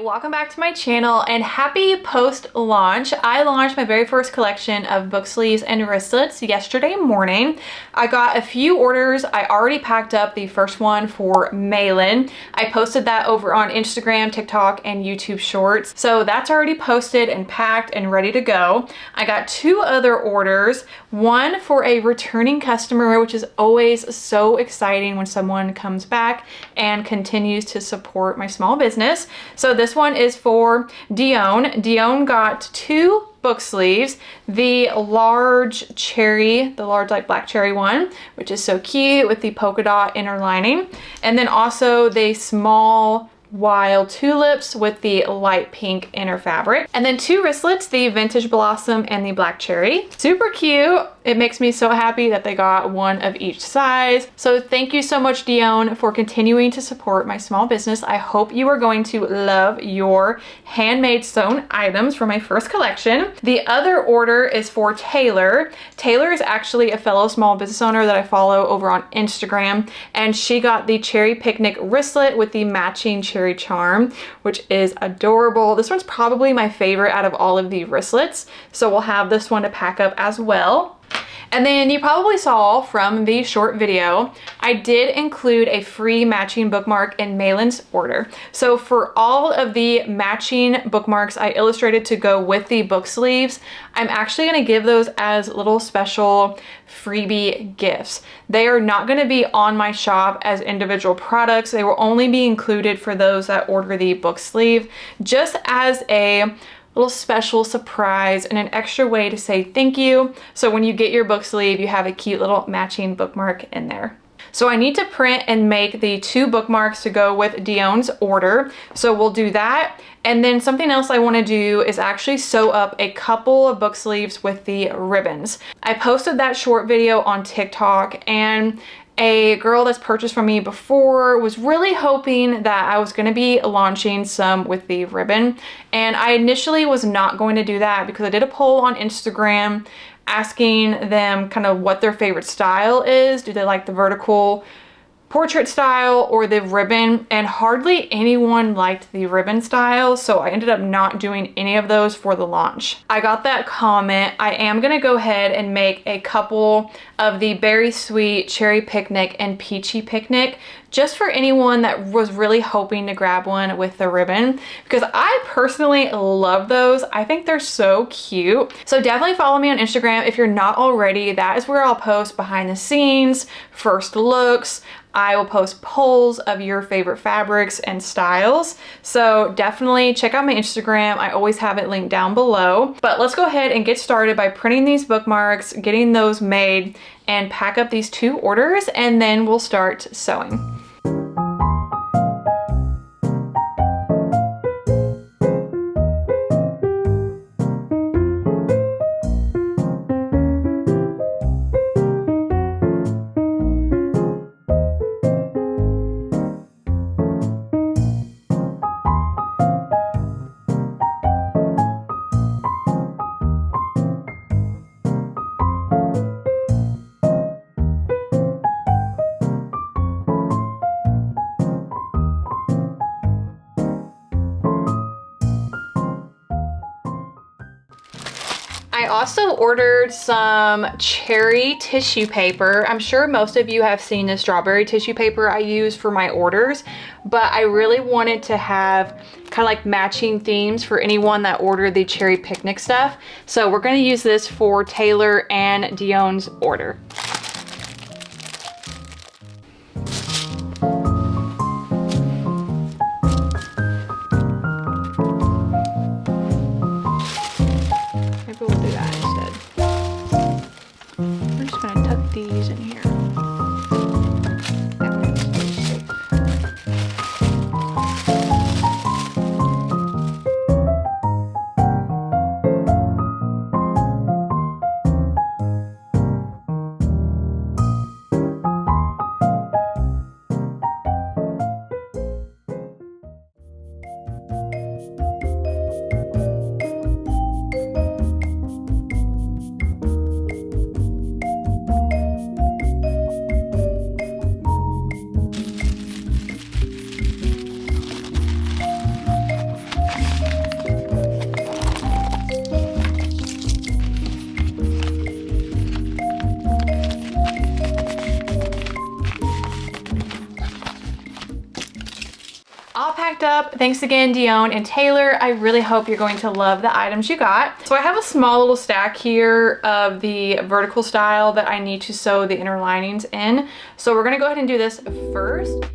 welcome back to my channel and happy post-launch. I launched my very first collection of book sleeves and wristlets yesterday morning. I got a few orders. I already packed up the first one for Malin. I posted that over on Instagram, TikTok, and YouTube Shorts. So that's already posted and packed and ready to go. I got two other orders, one for a returning customer, which is always so exciting when someone comes back and continues to support my small business. So this one is for Dion. Dion got two book sleeves, the large cherry, the large like black cherry one, which is so cute with the polka dot inner lining, and then also the small wild tulips with the light pink inner fabric, and then two wristlets, the vintage blossom and the black cherry. Super cute. It makes me so happy that they got one of each size. So thank you so much, Dion, for continuing to support my small business. I hope you are going to love your handmade sewn items for my first collection. The other order is for Taylor. Taylor is actually a fellow small business owner that I follow over on Instagram, and she got the cherry picnic wristlet with the matching cherry charm, which is adorable. This one's probably my favorite out of all of the wristlets, so we'll have this one to pack up as well. And then you probably saw from the short video, I did include a free matching bookmark in Malin's order. So for all of the matching bookmarks I illustrated to go with the book sleeves, I'm actually going to give those as little special freebie gifts. They are not going to be on my shop as individual products. They will only be included for those that order the book sleeve, just as a little special surprise and an extra way to say thank you. So when you get your book sleeve, you have a cute little matching bookmark in there. So I need to print and make the two bookmarks to go with Dion's order. So we'll do that. And then something else I want to do is actually sew up a couple of book sleeves with the ribbons. I posted that short video on TikTok, and a girl that's purchased from me before was really hoping that I was going to be launching some with the ribbon. And I initially was not going to do that because I did a poll on Instagram asking them kind of what their favorite style is. Do they like the vertical portrait style or the ribbon? And hardly anyone liked the ribbon style, so I ended up not doing any of those for the launch. I got that comment. I am gonna go ahead and make a couple of the berry sweet, cherry picnic, and peachy picnic just for anyone that was really hoping to grab one with the ribbon, because I personally love those. I think they're so cute. So definitely follow me on Instagram if you're not already. That is where I'll post behind the scenes, first looks. I will post polls of your favorite fabrics and styles. So definitely check out my Instagram. I always have it linked down below. But let's go ahead and get started by printing these bookmarks, getting those made, and pack up these two orders, and then we'll start sewing. I also ordered some cherry tissue paper. I'm sure most of you have seen the strawberry tissue paper I use for my orders, but I really wanted to have kind of like matching themes for anyone that ordered the cherry picnic stuff. So we're going to use this for Taylor and Dion's order. These in here. packed up. Thanks again, Dion and Taylor. I really hope you're going to love the items you got. So I have a small little stack here of the vertical style that I need to sew the inner linings in. So we're gonna go ahead and do this first.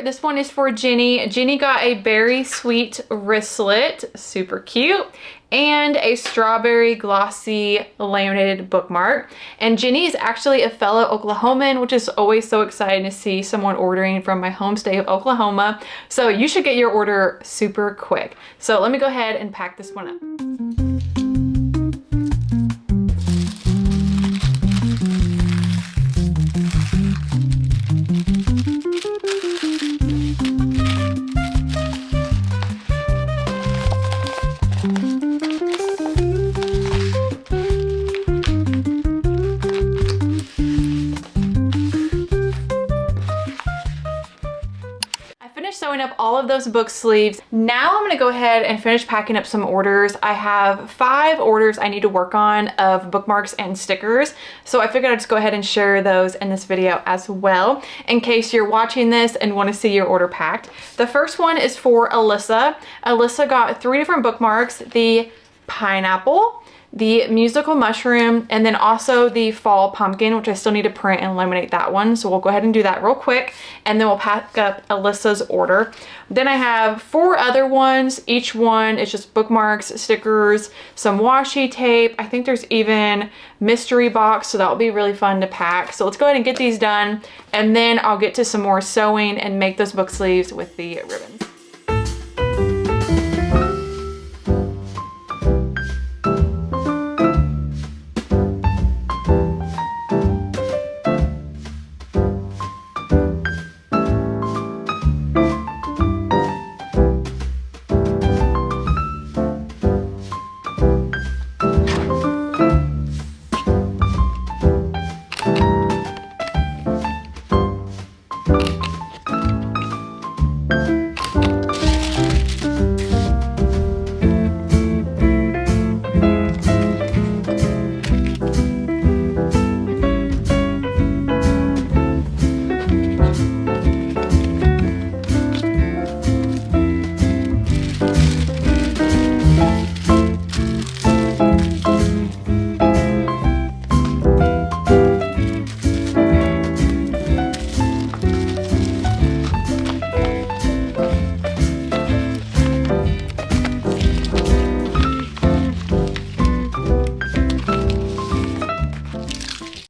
This one is for Jenny. Jenny got a berry sweet wristlet, super cute, and a strawberry glossy laminated bookmark. And Jenny is actually a fellow Oklahoman, which is always so exciting to see someone ordering from my home state of Oklahoma. So you should get your order super quick. So let me go ahead and pack this one up. Sewing up all of those book sleeves. Now I'm gonna go ahead and finish packing up some orders. I have 5 orders I need to work on of bookmarks and stickers. So I figured I'd just go ahead and share those in this video as well, in case you're watching this and wanna see your order packed. The first one is for Alyssa. Alyssa got 3 different bookmarks: the pineapple, the musical mushroom, and then also the fall pumpkin, which I still need to print and laminate that one. So we'll go ahead and do that real quick, and then we'll pack up Alyssa's order. Then I have 4 other ones. Each one is just bookmarks, stickers, some washi tape. I think there's even mystery box, so that'll be really fun to pack. So let's go ahead and get these done, and then I'll get to some more sewing and make those book sleeves with the ribbons.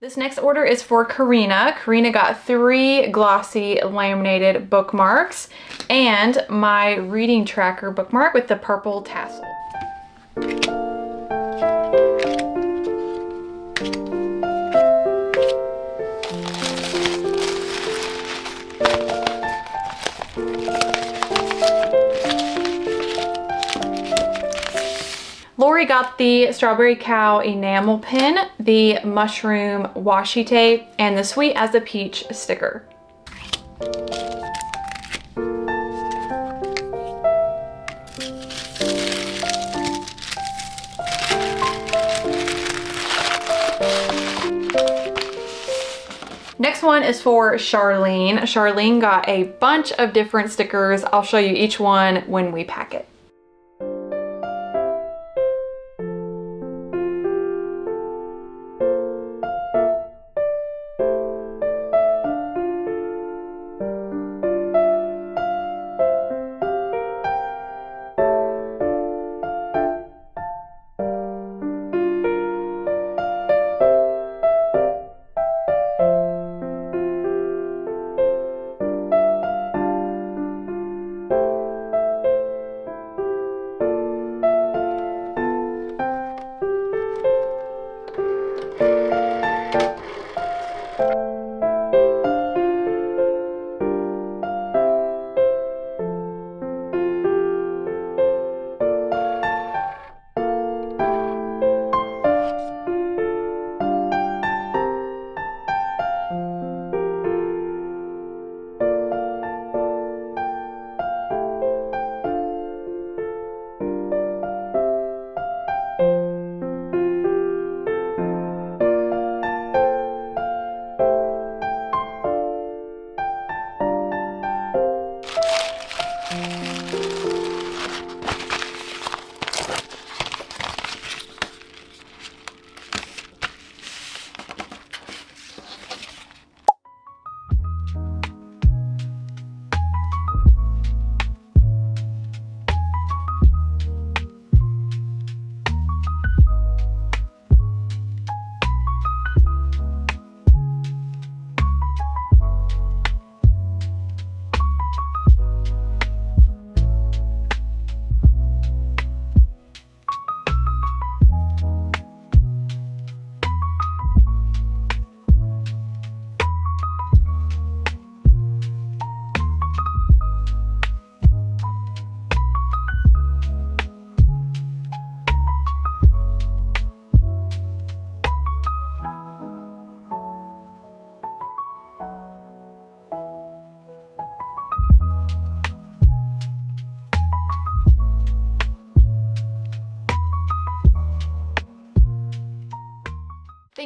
This next order is for Karina. Karina got 3 glossy laminated bookmarks and my reading tracker bookmark with the purple tassel. Lori got the Strawberry Cow enamel pin, the mushroom washi tape, and the Sweet as a Peach sticker. Next one is for Charlene. Charlene got a bunch of different stickers. I'll show you each one when we pack it.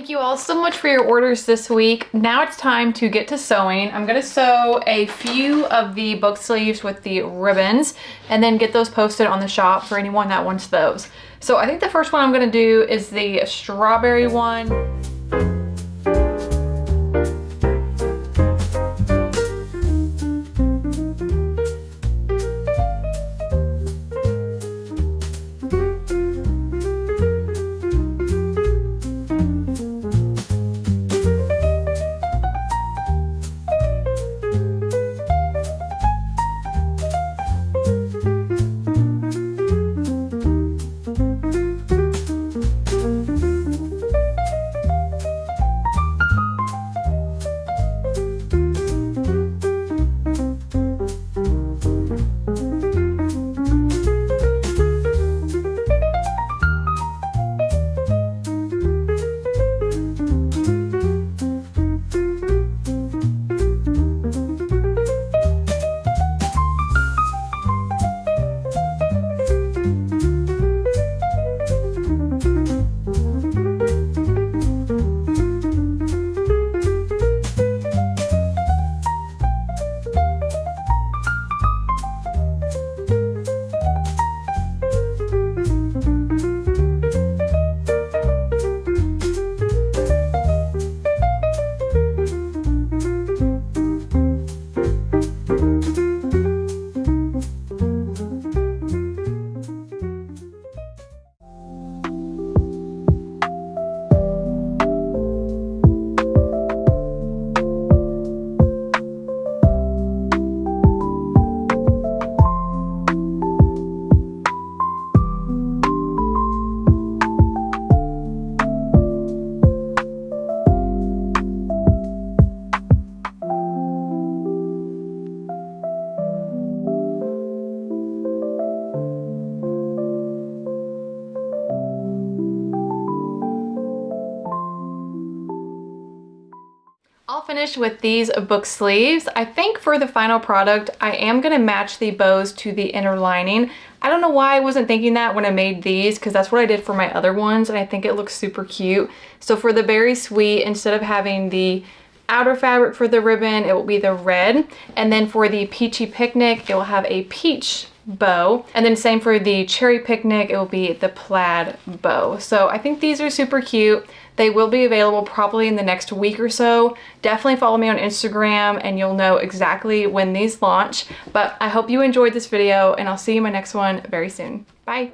Thank you all so much for your orders this week. Now it's time to get to sewing. I'm gonna sew a few of the book sleeves with the ribbons and then get those posted on the shop for anyone that wants those. So I think the first one I'm gonna do is the strawberry one. I'll finish with these book sleeves. I think for the final product, I am gonna match the bows to the inner lining. I don't know why I wasn't thinking that when I made these, because that's what I did for my other ones, and I think it looks super cute. So for the Berry Sweet, instead of having the outer fabric for the ribbon, it will be the red. And then for the Peachy Picnic, it will have a peach bow. And then same for the Cherry Picnic, it will be the plaid bow. So I think these are super cute. They will be available probably in the next week or so. Definitely follow me on Instagram and you'll know exactly when these launch. But I hope you enjoyed this video and I'll see you in my next one very soon. Bye.